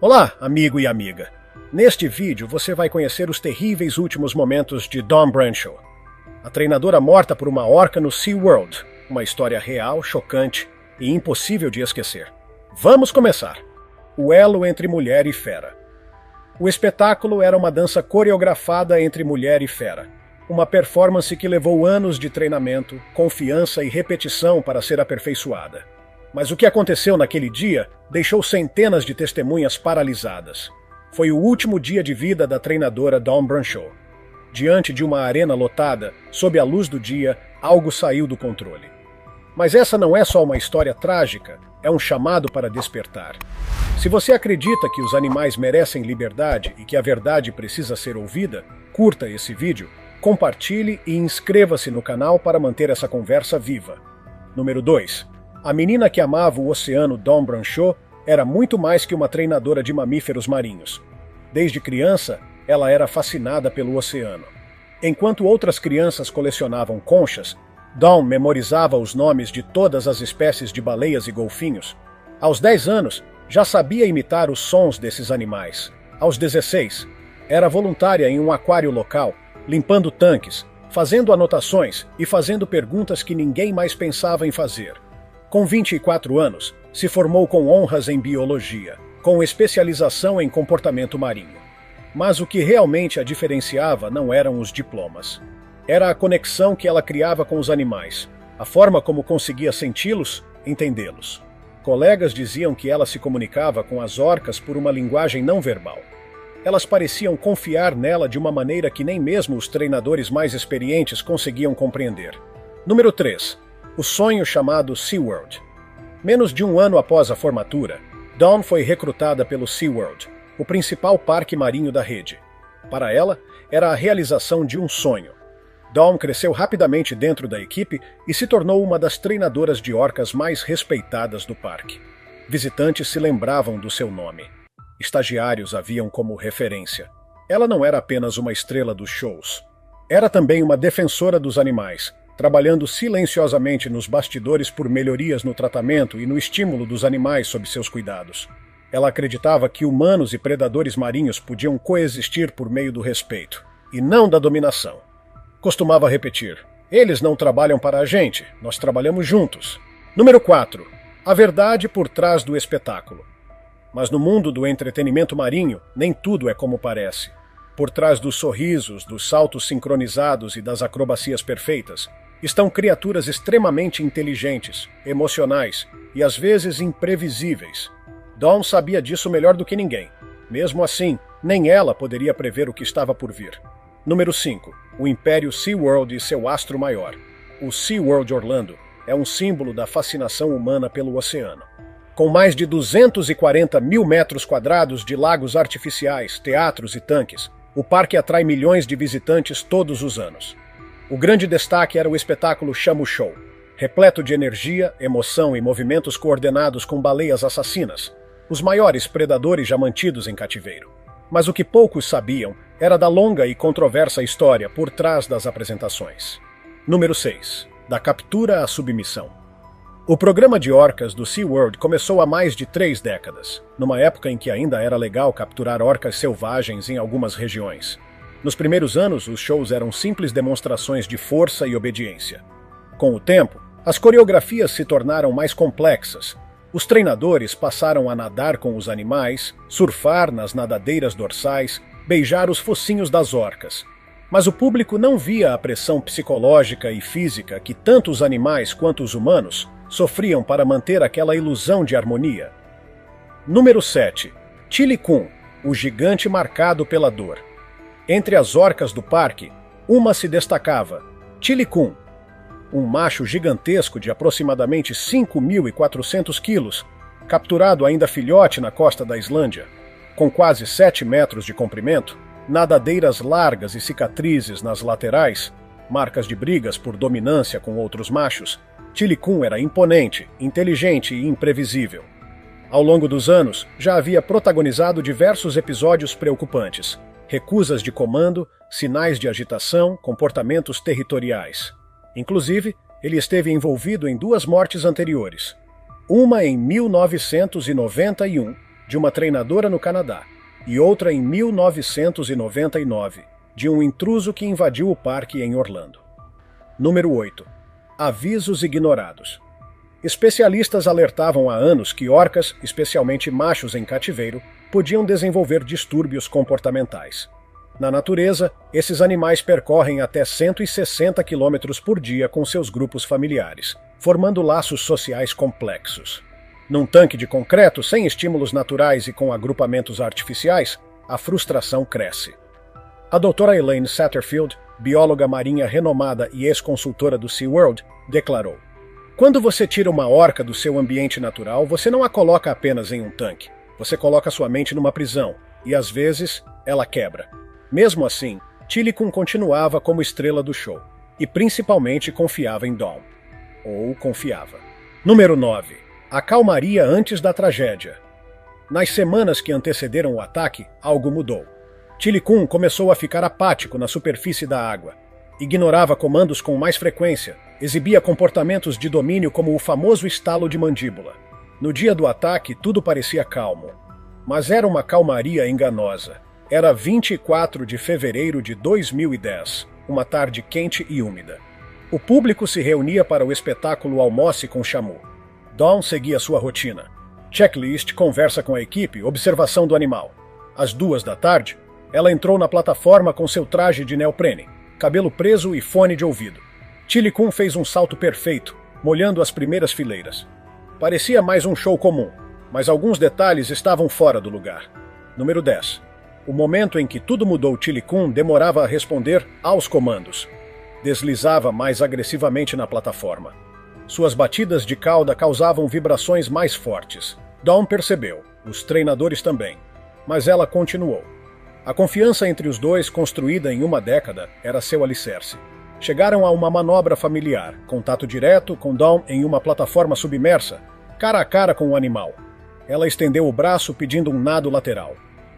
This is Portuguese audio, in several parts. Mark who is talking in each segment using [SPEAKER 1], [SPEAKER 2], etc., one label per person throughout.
[SPEAKER 1] Olá, amigo e amiga. Neste vídeo você vai conhecer os terríveis últimos momentos de Dawn Brancheau, a treinadora morta por uma orca no SeaWorld, uma história real, chocante e impossível de esquecer. Vamos começar! O elo entre mulher e fera. O espetáculo era uma dança coreografada entre mulher e fera, uma performance que levou anos de treinamento, confiança e repetição para ser aperfeiçoada. Mas o que aconteceu naquele dia deixou centenas de testemunhas paralisadas. Foi o último dia de vida da treinadora Dawn Brancheau. Diante de uma arena lotada, sob a luz do dia, algo saiu do controle. Mas essa não é só uma história trágica, é um chamado para despertar. Se você acredita que os animais merecem liberdade e que a verdade precisa ser ouvida, curta esse vídeo, compartilhe e inscreva-se no canal para manter essa conversa viva. Número 2. A menina que amava o oceano, Dawn Brancheau, era muito mais que uma treinadora de mamíferos marinhos. Desde criança, ela era fascinada pelo oceano. Enquanto outras crianças colecionavam conchas, Dawn memorizava os nomes de todas as espécies de baleias e golfinhos. Aos 10 anos, já sabia imitar os sons desses animais. Aos 16, era voluntária em um aquário local, limpando tanques, fazendo anotações e fazendo perguntas que ninguém mais pensava em fazer. Com 24 anos, se formou com honras em biologia, com especialização em comportamento marinho. Mas o que realmente a diferenciava não eram os diplomas. Era a conexão que ela criava com os animais, a forma como conseguia senti-los, entendê-los. Colegas diziam que ela se comunicava com as orcas por uma linguagem não verbal. Elas pareciam confiar nela de uma maneira que nem mesmo os treinadores mais experientes conseguiam compreender. Número 3. O sonho chamado SeaWorld. Menos de um ano após a formatura, Dawn foi recrutada pelo SeaWorld, o principal parque marinho da rede. Para ela, era a realização de um sonho. Dawn cresceu rapidamente dentro da equipe e se tornou uma das treinadoras de orcas mais respeitadas do parque. Visitantes se lembravam do seu nome. Estagiários a viam como referência. Ela não era apenas uma estrela dos shows. Era também uma defensora dos animais, trabalhando silenciosamente nos bastidores por melhorias no tratamento e no estímulo dos animais sob seus cuidados. Ela acreditava que humanos e predadores marinhos podiam coexistir por meio do respeito, e não da dominação. Costumava repetir: eles não trabalham para a gente, nós trabalhamos juntos. Número 4. A verdade por trás do espetáculo. Mas no mundo do entretenimento marinho, nem tudo é como parece. Por trás dos sorrisos, dos saltos sincronizados e das acrobacias perfeitas, estão criaturas extremamente inteligentes, emocionais e às vezes imprevisíveis. Dawn sabia disso melhor do que ninguém. Mesmo assim, nem ela poderia prever o que estava por vir. Número 5. O Império SeaWorld e seu astro maior. O SeaWorld Orlando é um símbolo da fascinação humana pelo oceano. Com mais de 240 mil metros quadrados de lagos artificiais, teatros e tanques, o parque atrai milhões de visitantes todos os anos. O grande destaque era o espetáculo Shamu Show, repleto de energia, emoção e movimentos coordenados com baleias assassinas, os maiores predadores já mantidos em cativeiro. Mas o que poucos sabiam era da longa e controversa história por trás das apresentações. Número 6. Da captura à submissão. O programa de orcas do SeaWorld começou há mais de 3 décadas, numa época em que ainda era legal capturar orcas selvagens em algumas regiões. Nos primeiros anos, os shows eram simples demonstrações de força e obediência. Com o tempo, as coreografias se tornaram mais complexas. Os treinadores passaram a nadar com os animais, surfar nas nadadeiras dorsais, beijar os focinhos das orcas. Mas o público não via a pressão psicológica e física que tanto os animais quanto os humanos sofriam para manter aquela ilusão de harmonia. Número 7. Chili Kun, o gigante marcado pela dor. Entre as orcas do parque, uma se destacava, Chili Kun, um macho gigantesco de aproximadamente 5.400 quilos, capturado ainda filhote na costa da Islândia. Com quase 7 metros de comprimento, nadadeiras largas e cicatrizes nas laterais, marcas de brigas por dominância com outros machos, Chili Kun era imponente, inteligente e imprevisível. Ao longo dos anos, já havia protagonizado diversos episódios preocupantes, recusas de comando, sinais de agitação, comportamentos territoriais. Inclusive, ele esteve envolvido em 2 mortes anteriores. Uma em 1991 de uma treinadora no Canadá, e outra em 1999, de um intruso que invadiu o parque em Orlando. Número 8. Avisos ignorados. Especialistas alertavam há anos que orcas, especialmente machos em cativeiro, podiam desenvolver distúrbios comportamentais. Na natureza, esses animais percorrem até 160 km por dia com seus grupos familiares, formando laços sociais complexos. Num tanque de concreto, sem estímulos naturais e com agrupamentos artificiais, a frustração cresce. A doutora Elaine Satterfield, bióloga marinha renomada e ex-consultora do SeaWorld, declarou: "Quando você tira uma orca do seu ambiente natural, você não a coloca apenas em um tanque. Você coloca sua mente numa prisão, e às vezes ela quebra." Mesmo assim, Tilikum continuava como estrela do show, e principalmente confiava em Dawn. Ou confiava. Número 9. A calmaria antes da tragédia. Nas semanas que antecederam o ataque, algo mudou. Tilikum começou a ficar apático na superfície da água. Ignorava comandos com mais frequência, exibia comportamentos de domínio como o famoso estalo de mandíbula. No dia do ataque, tudo parecia calmo. Mas era uma calmaria enganosa. Era 24 de fevereiro de 2010, uma tarde quente e úmida. O público se reunia para o espetáculo Almoce com Chamu. Dawn seguia sua rotina. Checklist, conversa com a equipe, observação do animal. Às 2 da tarde, ela entrou na plataforma com seu traje de neoprene, cabelo preso e fone de ouvido. Tilikum fez um salto perfeito, molhando as primeiras fileiras. Parecia mais um show comum, mas alguns detalhes estavam fora do lugar. Número 10. O momento em que tudo mudou, Tilikum demorava a responder aos comandos. Deslizava mais agressivamente na plataforma. Suas batidas de cauda causavam vibrações mais fortes. Dawn percebeu, os treinadores também. Mas ela continuou. A confiança entre os dois, construída em uma década, era seu alicerce. Chegaram a uma manobra familiar, contato direto com Dawn em uma plataforma submersa, cara a cara com o animal. Ela estendeu o braço pedindo um nado lateral.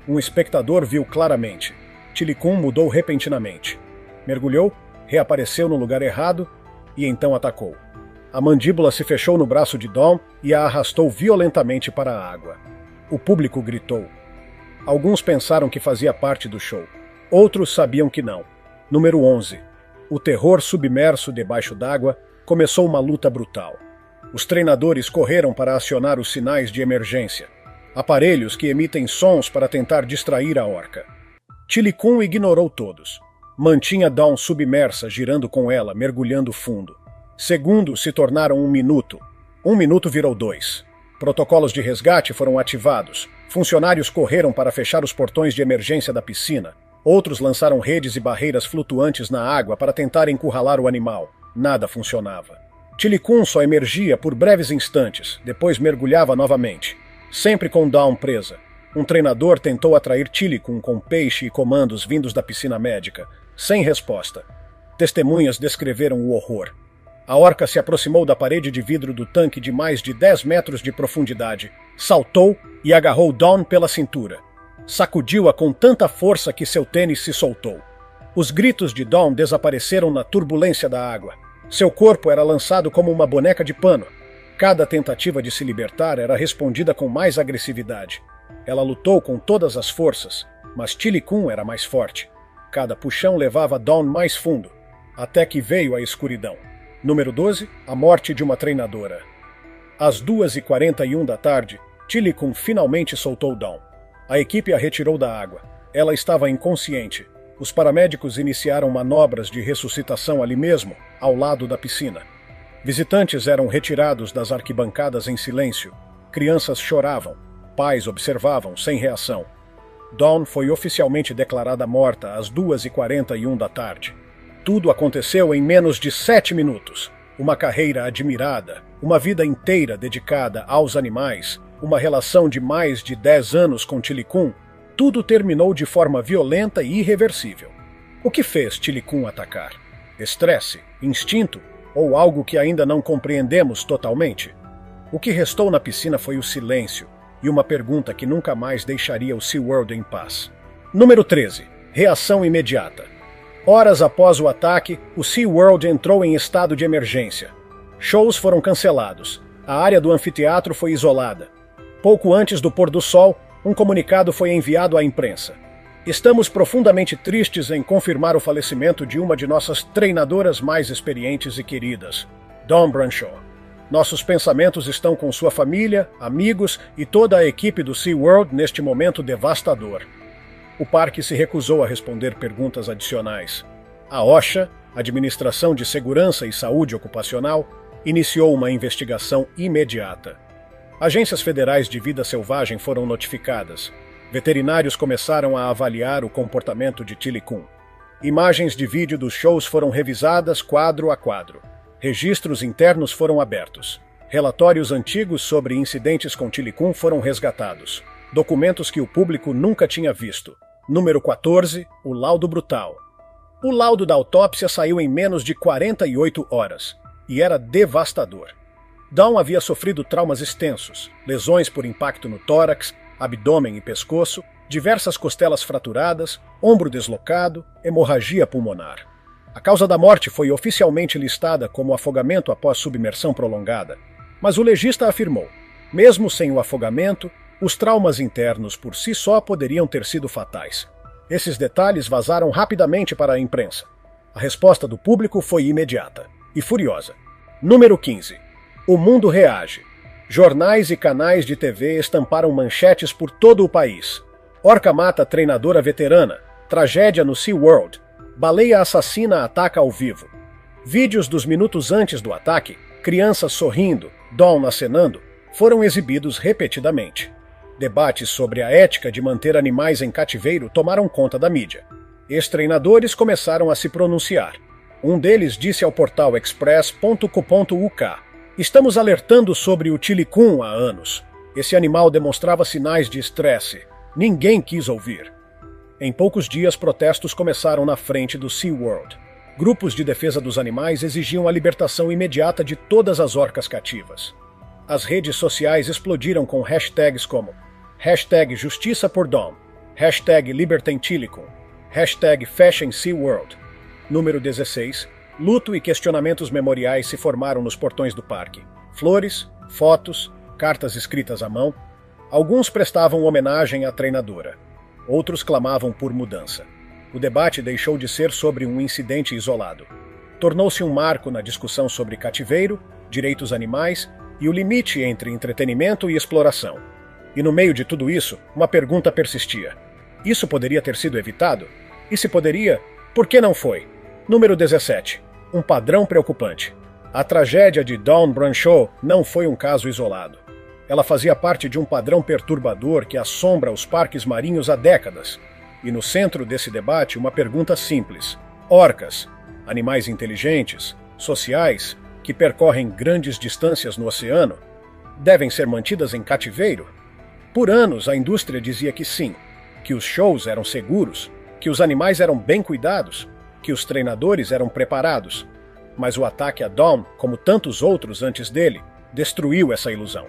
[SPEAKER 1] Um espectador viu claramente. Tilikum mudou repentinamente. Mergulhou, reapareceu no lugar errado e então atacou. A mandíbula se fechou no braço de Dawn e a arrastou violentamente para a água. O público gritou. Alguns pensaram que fazia parte do show. Outros sabiam que não. Número 11. O terror submerso debaixo d'água começou uma luta brutal. Os treinadores correram para acionar os sinais de emergência. Aparelhos que emitem sons para tentar distrair a orca. Tilikum ignorou todos. Mantinha Dawn submersa, girando com ela, mergulhando fundo. Segundos se tornaram 1 minuto. 1 minuto virou 2. Protocolos de resgate foram ativados. Funcionários correram para fechar os portões de emergência da piscina. Outros lançaram redes e barreiras flutuantes na água para tentar encurralar o animal. Nada funcionava. Tilikum só emergia por breves instantes, depois mergulhava novamente. Sempre com Dawn presa. Um treinador tentou atrair Tilikum com peixe e comandos vindos da piscina médica, sem resposta. Testemunhas descreveram o horror. A orca se aproximou da parede de vidro do tanque de mais de 10 metros de profundidade, saltou e agarrou Dawn pela cintura. Sacudiu-a com tanta força que seu tênis se soltou. Os gritos de Dawn desapareceram na turbulência da água. Seu corpo era lançado como uma boneca de pano. Cada tentativa de se libertar era respondida com mais agressividade. Ela lutou com todas as forças, mas Tilikum era mais forte. Cada puxão levava Dawn mais fundo, até que veio a escuridão. Número 12. A morte de uma treinadora. Às 2h41 da tarde, Tilikum finalmente soltou Dawn. A equipe a retirou da água. Ela estava inconsciente. Os paramédicos iniciaram manobras de ressuscitação ali mesmo, ao lado da piscina. Visitantes eram retirados das arquibancadas em silêncio. Crianças choravam. Pais observavam, sem reação. Dawn foi oficialmente declarada morta às 2h41 da tarde. Tudo aconteceu em menos de 7 minutos. Uma carreira admirada, uma vida inteira dedicada aos animais, uma relação de mais de 10 anos com Tilikum, tudo terminou de forma violenta e irreversível. O que fez Tilikum atacar? Estresse? Instinto? Ou algo que ainda não compreendemos totalmente? O que restou na piscina foi o silêncio e uma pergunta que nunca mais deixaria o SeaWorld em paz. Número 13. Reação imediata. Horas após o ataque, o SeaWorld entrou em estado de emergência. Shows foram cancelados. A área do anfiteatro foi isolada. Pouco antes do pôr do sol, um comunicado foi enviado à imprensa. Estamos profundamente tristes em confirmar o falecimento de uma de nossas treinadoras mais experientes e queridas, Dawn Branshaw. Nossos pensamentos estão com sua família, amigos e toda a equipe do SeaWorld neste momento devastador. O parque se recusou a responder perguntas adicionais. A OSHA, Administração de Segurança e Saúde Ocupacional, iniciou uma investigação imediata. Agências federais de vida selvagem foram notificadas. Veterinários começaram a avaliar o comportamento de Tilly Coon. Imagens de vídeo dos shows foram revisadas quadro a quadro. Registros internos foram abertos. Relatórios antigos sobre incidentes com Tilly Coon foram resgatados. Documentos que o público nunca tinha visto. Número 14, o laudo brutal. O laudo da autópsia saiu em menos de 48 horas e era devastador. Dawn havia sofrido traumas extensos, lesões por impacto no tórax, abdômen e pescoço, diversas costelas fraturadas, ombro deslocado, hemorragia pulmonar. A causa da morte foi oficialmente listada como afogamento após submersão prolongada, mas o legista afirmou, mesmo sem o afogamento, os traumas internos por si só poderiam ter sido fatais. Esses detalhes vazaram rapidamente para a imprensa. A resposta do público foi imediata e furiosa. Número 15. O mundo reage. Jornais e canais de TV estamparam manchetes por todo o país. Orca mata treinadora veterana. Tragédia no SeaWorld. Baleia assassina ataca ao vivo. Vídeos dos minutos antes do ataque, crianças sorrindo, Dawn acenando, foram exibidos repetidamente. Debates sobre a ética de manter animais em cativeiro tomaram conta da mídia. Ex-treinadores começaram a se pronunciar. Um deles disse ao portal express.co.uk: "Estamos alertando sobre o Tilly Coon há anos. Esse animal demonstrava sinais de estresse. Ninguém quis ouvir." Em poucos dias, protestos começaram na frente do SeaWorld. Grupos de defesa dos animais exigiam a libertação imediata de todas as orcas cativas. As redes sociais explodiram com hashtags como #Justiça por Dawn, #LibertemTillyCoon, #FashionSeaWorld. Número 16. Luto e questionamentos memoriais se formaram nos portões do parque. Flores, fotos, cartas escritas à mão. Alguns prestavam homenagem à treinadora. Outros clamavam por mudança. O debate deixou de ser sobre um incidente isolado. Tornou-se um marco na discussão sobre cativeiro, direitos animais e o limite entre entretenimento e exploração. E no meio de tudo isso, uma pergunta persistia. Isso poderia ter sido evitado? E se poderia, por que não foi? Número 17. Um padrão preocupante. A tragédia de Dawn Branshaw não foi um caso isolado. Ela fazia parte de um padrão perturbador que assombra os parques marinhos há décadas. E no centro desse debate, uma pergunta simples. Orcas, animais inteligentes, sociais, que percorrem grandes distâncias no oceano, devem ser mantidas em cativeiro? Por anos, a indústria dizia que sim, que os shows eram seguros, que os animais eram bem cuidados, que os treinadores eram preparados. Mas o ataque a Dawn, como tantos outros antes dele, destruiu essa ilusão.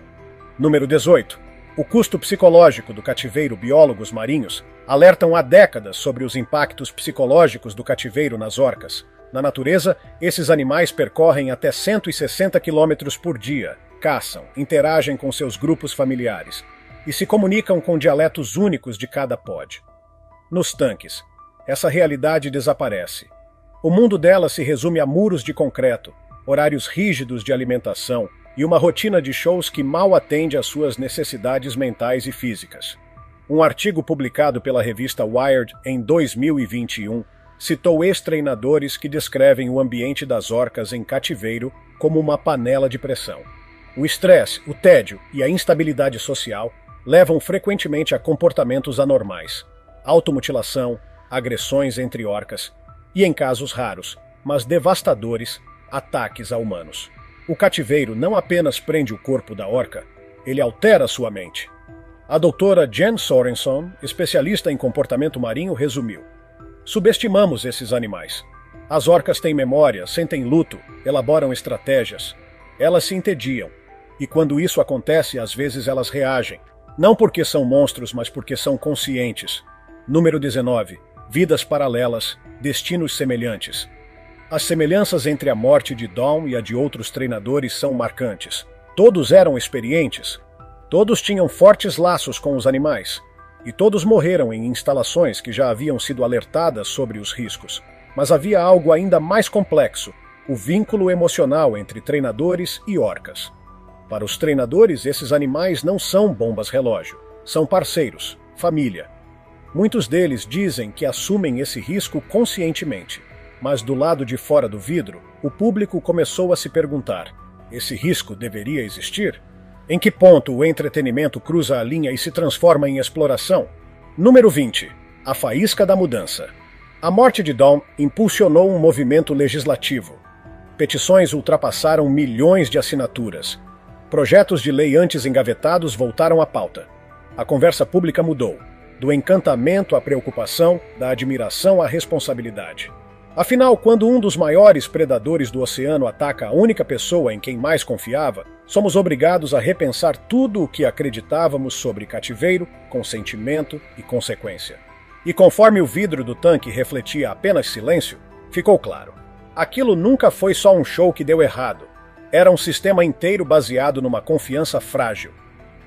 [SPEAKER 1] Número 18. O custo psicológico do cativeiro. Biólogos marinhos alertam há décadas sobre os impactos psicológicos do cativeiro nas orcas. Na natureza, esses animais percorrem até 160 km por dia, caçam, interagem com seus grupos familiares e se comunicam com dialetos únicos de cada pod. Nos tanques, essa realidade desaparece. O mundo delas se resume a muros de concreto, horários rígidos de alimentação e uma rotina de shows que mal atende às suas necessidades mentais e físicas. Um artigo publicado pela revista Wired em 2021 citou ex-treinadores que descrevem o ambiente das orcas em cativeiro como uma panela de pressão. O estresse, o tédio e a instabilidade social levam frequentemente a comportamentos anormais, automutilação, agressões entre orcas e, em casos raros, mas devastadores, ataques a humanos. O cativeiro não apenas prende o corpo da orca, ele altera sua mente. A doutora Jen Sorenson, especialista em comportamento marinho, resumiu: subestimamos esses animais. As orcas têm memória, sentem luto, elaboram estratégias. Elas se entediam. E quando isso acontece, às vezes elas reagem. Não porque são monstros, mas porque são conscientes. Número 19. Vidas paralelas, destinos semelhantes. As semelhanças entre a morte de Dawn e a de outros treinadores são marcantes. Todos eram experientes. Todos tinham fortes laços com os animais, e todos morreram em instalações que já haviam sido alertadas sobre os riscos. Mas havia algo ainda mais complexo: o vínculo emocional entre treinadores e orcas. Para os treinadores, esses animais não são bombas-relógio, são parceiros, família. Muitos deles dizem que assumem esse risco conscientemente, mas do lado de fora do vidro, o público começou a se perguntar: esse risco deveria existir? Em que ponto o entretenimento cruza a linha e se transforma em exploração? Número 20. A faísca da mudança. A morte de Dom impulsionou um movimento legislativo. Petições ultrapassaram milhões de assinaturas. Projetos de lei antes engavetados voltaram à pauta. A conversa pública mudou, do encantamento à preocupação, da admiração à responsabilidade. Afinal, quando um dos maiores predadores do oceano ataca a única pessoa em quem mais confiava, somos obrigados a repensar tudo o que acreditávamos sobre cativeiro, consentimento e consequência. E conforme o vidro do tanque refletia apenas silêncio, ficou claro: aquilo nunca foi só um show que deu errado. Era um sistema inteiro baseado numa confiança frágil.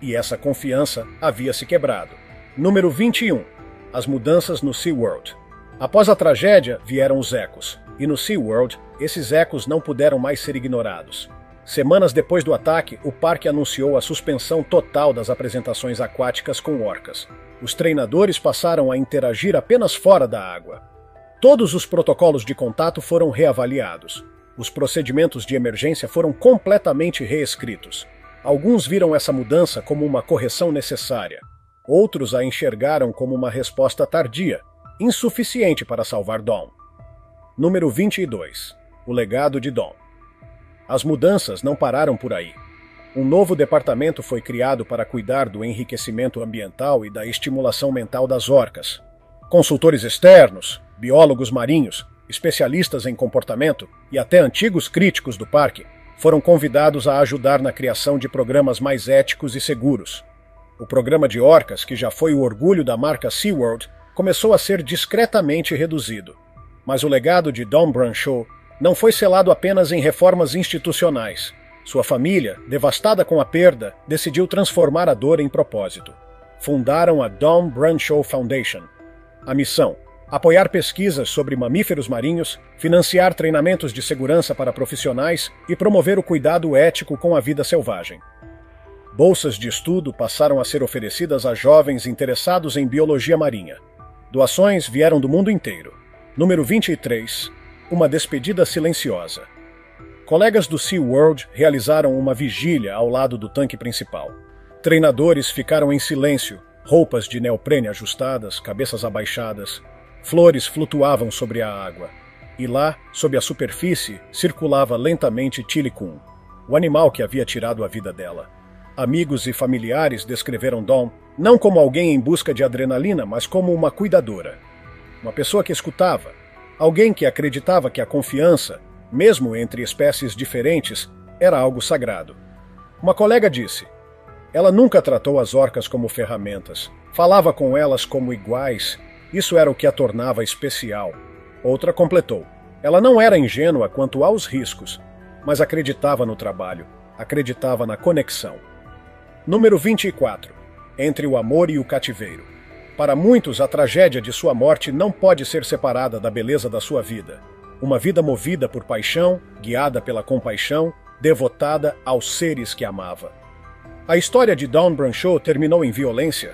[SPEAKER 1] E essa confiança havia se quebrado. Número 21. As mudanças no SeaWorld. Após a tragédia, vieram os ecos. E no SeaWorld, esses ecos não puderam mais ser ignorados. Semanas depois do ataque, o parque anunciou a suspensão total das apresentações aquáticas com orcas. Os treinadores passaram a interagir apenas fora da água. Todos os protocolos de contato foram reavaliados. Os procedimentos de emergência foram completamente reescritos. Alguns viram essa mudança como uma correção necessária. Outros a enxergaram como uma resposta tardia, insuficiente para salvar Dom. Número 22. O legado de Dom. As mudanças não pararam por aí. Um novo departamento foi criado para cuidar do enriquecimento ambiental e da estimulação mental das orcas. Consultores externos, biólogos marinhos, especialistas em comportamento e até antigos críticos do parque foram convidados a ajudar na criação de programas mais éticos e seguros. O programa de orcas, que já foi o orgulho da marca SeaWorld, começou a ser discretamente reduzido. Mas o legado de Dom Brancheau não foi selado apenas em reformas institucionais. Sua família, devastada com a perda, decidiu transformar a dor em propósito. Fundaram a Dom Brancheau Foundation. A missão: apoiar pesquisas sobre mamíferos marinhos, financiar treinamentos de segurança para profissionais e promover o cuidado ético com a vida selvagem. Bolsas de estudo passaram a ser oferecidas a jovens interessados em biologia marinha. Doações vieram do mundo inteiro. Número 23. Uma despedida silenciosa. Colegas do SeaWorld realizaram uma vigília ao lado do tanque principal. Treinadores ficaram em silêncio, roupas de neoprene ajustadas, cabeças abaixadas. Flores flutuavam sobre a água. E lá, sob a superfície, circulava lentamente Tilikum, o animal que havia tirado a vida dela. Amigos e familiares descreveram Dom não como alguém em busca de adrenalina, mas como uma cuidadora. Uma pessoa que escutava. Alguém que acreditava que a confiança, mesmo entre espécies diferentes, era algo sagrado. Uma colega disse: ela nunca tratou as orcas como ferramentas. Falava com elas como iguais. Isso era o que a tornava especial. Outra completou: ela não era ingênua quanto aos riscos, mas acreditava no trabalho, acreditava na conexão. Número 24. Entre o amor e o cativeiro. Para muitos, a tragédia de sua morte não pode ser separada da beleza da sua vida. Uma vida movida por paixão, guiada pela compaixão, devotada aos seres que amava. A história de Dom Brancheau terminou em violência,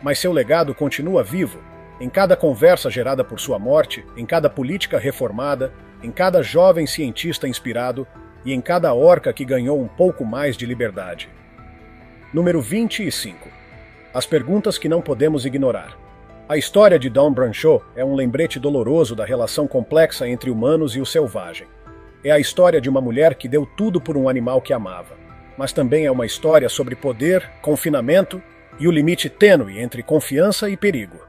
[SPEAKER 1] mas seu legado continua vivo, em cada conversa gerada por sua morte, em cada política reformada, em cada jovem cientista inspirado e em cada orca que ganhou um pouco mais de liberdade. Número 25. As perguntas que não podemos ignorar. A história de Dom Brancheau é um lembrete doloroso da relação complexa entre humanos e o selvagem. É a história de uma mulher que deu tudo por um animal que amava. Mas também é uma história sobre poder, confinamento e o limite tênue entre confiança e perigo.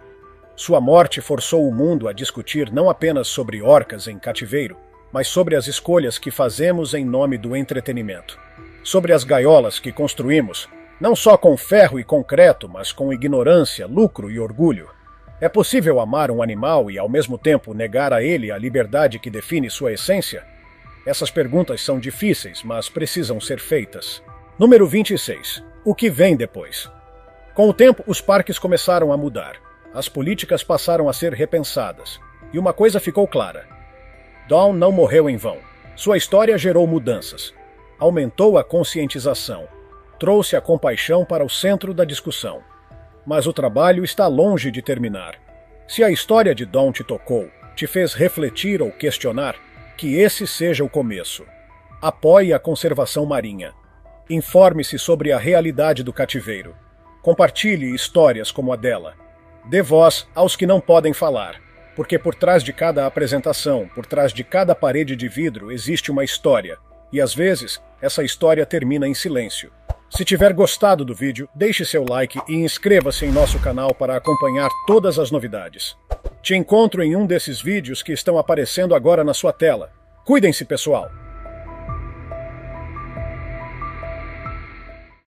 [SPEAKER 1] Sua morte forçou o mundo a discutir não apenas sobre orcas em cativeiro, mas sobre as escolhas que fazemos em nome do entretenimento. Sobre as gaiolas que construímos, não só com ferro e concreto, mas com ignorância, lucro e orgulho. É possível amar um animal e, ao mesmo tempo, negar a ele a liberdade que define sua essência? Essas perguntas são difíceis, mas precisam ser feitas. Número 26. O que vem depois? Com o tempo, os parques começaram a mudar. As políticas passaram a ser repensadas. E uma coisa ficou clara. Dawn não morreu em vão. Sua história gerou mudanças. Aumentou a conscientização. Trouxe a compaixão para o centro da discussão. Mas o trabalho está longe de terminar. Se a história de Dawn te tocou, te fez refletir ou questionar, que esse seja o começo. Apoie a conservação marinha. Informe-se sobre a realidade do cativeiro. Compartilhe histórias como a dela. Dê voz aos que não podem falar, porque por trás de cada apresentação, por trás de cada parede de vidro, existe uma história, e às vezes essa história termina em silêncio. Se tiver gostado do vídeo, deixe seu like e inscreva-se em nosso canal para acompanhar todas as novidades. Te encontro em um desses vídeos que estão aparecendo agora na sua tela. Cuidem-se, pessoal!